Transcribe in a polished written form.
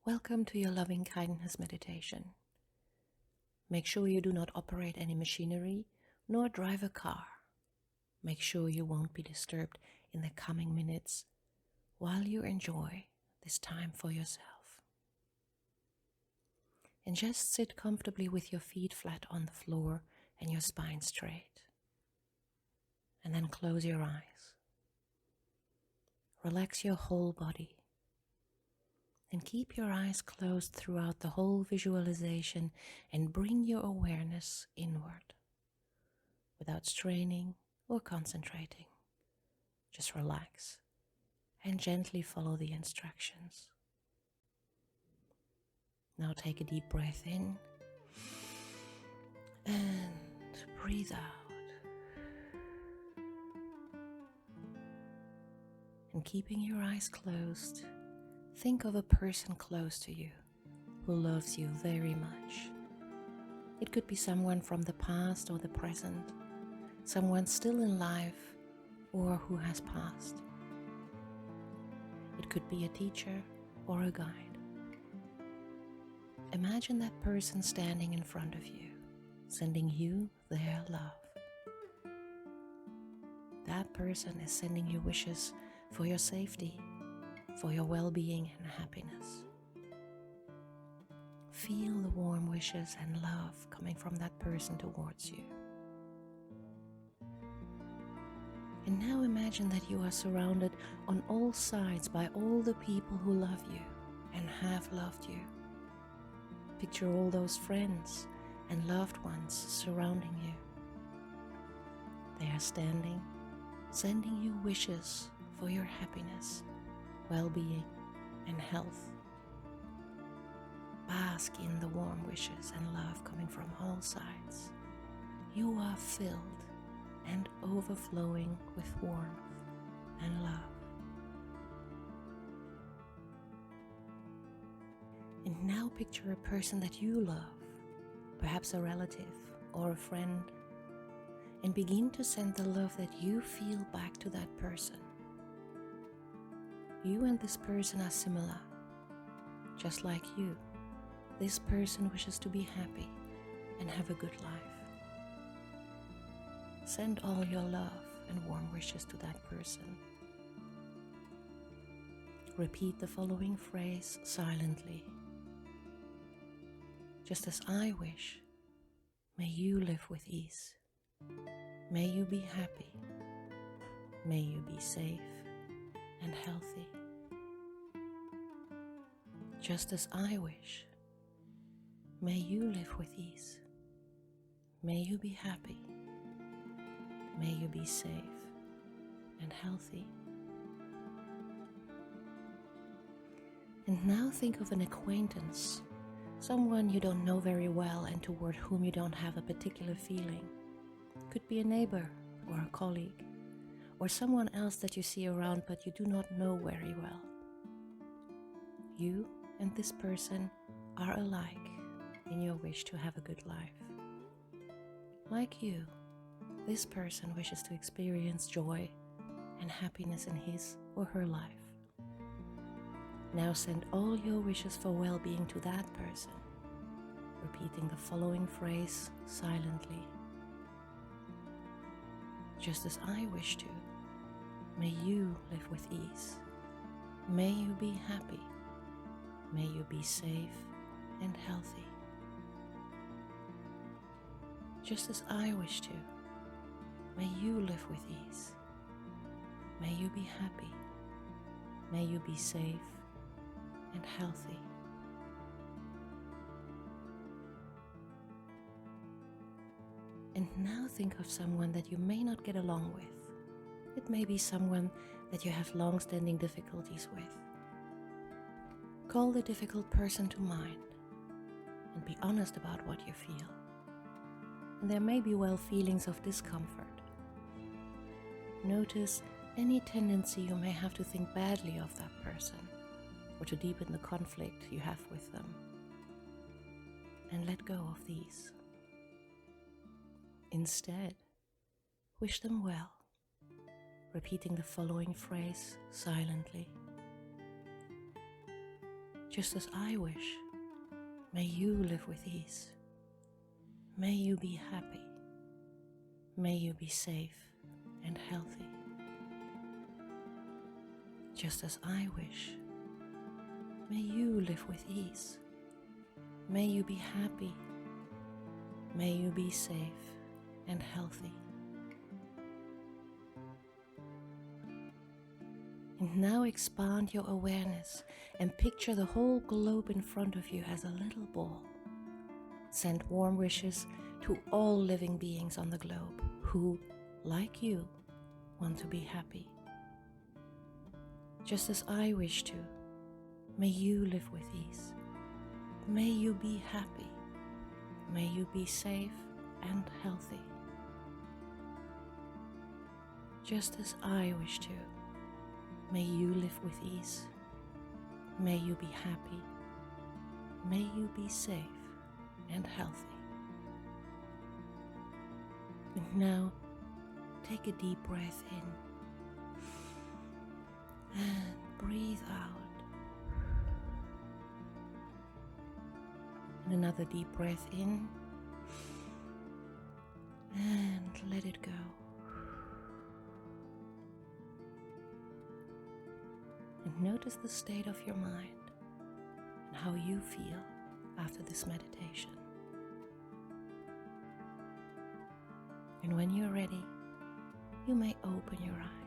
Welcome to your loving kindness meditation. Make sure you do not operate any machinery nor drive a car. Make sure you won't be disturbed in the coming minutes while you enjoy this time for yourself. And just sit comfortably with your feet flat on the floor and your spine straight. And then close your eyes. Relax your whole body. And keep your eyes closed throughout the whole visualization and bring your awareness inward without straining or concentrating. Just relax and gently follow the instructions. Now take a deep breath in and breathe out. And keeping your eyes closed, think of a person close to you who loves you very much. It could be someone from the past or the present, someone still in life or who has passed. It could be a teacher or a guide. Imagine that person standing in front of you, sending you their love. That person is sending you wishes for your safety, for your well-being and happiness. Feel the warm wishes and love coming from that person towards you. And now imagine that you are surrounded on all sides by all the people who love you and have loved you. Picture all those friends and loved ones surrounding you. They are standing, sending you wishes for your happiness, well-being, and health. Bask in the warm wishes and love coming from all sides. You are filled and overflowing with warmth and love. And now picture a person that you love, perhaps a relative or a friend, and begin to send the love that you feel back to that person. You and this person are similar. Just like you, this person wishes to be happy and have a good life. Send all your love and warm wishes to that person. Repeat the following phrase silently. Just as I wish, may you live with ease. May you be happy. May you be safe and healthy. Just as I wish, may you live with ease. May you be happy. May you be safe and healthy. And now think of an acquaintance, someone you don't know very well and toward whom you don't have a particular feeling. Could be a neighbor or a colleague, or someone else that you see around but you do not know very well. You and this person are alike in your wish to have a good life. Like you, this person wishes to experience joy and happiness in his or her life. Now send all your wishes for well-being to that person, repeating the following phrase silently. Just as I wish to, may you live with ease. May you be happy. May you be safe and healthy. Just as I wish to, may you live with ease. May you be happy. May you be safe and healthy. And now think of someone that you may not get along with. It may be someone that you have long-standing difficulties with. Call the difficult person to mind and be honest about what you feel. And there may be feelings of discomfort. Notice any tendency you may have to think badly of that person or to deepen the conflict you have with them. And let go of these. Instead, wish them well, repeating the following phrase silently. just as I wish. May you live with ease. May you be happy. May you be safe and healthy. Just as I wish. May you live with ease. May you be happy. May you be safe and healthy. And now expand your awareness and picture the whole globe in front of you as a little ball. Send warm wishes to all living beings on the globe who, like you, want to be happy. Just as I wish to, may you live with ease. May you be happy. May you be safe and healthy. Just as I wish to, may you live with ease. May you be happy. May you be safe and healthy. And now, take a deep breath in and breathe out. And another deep breath in and let it go. And notice the state of your mind and how you feel after this meditation. And when you're ready, you may open your eyes.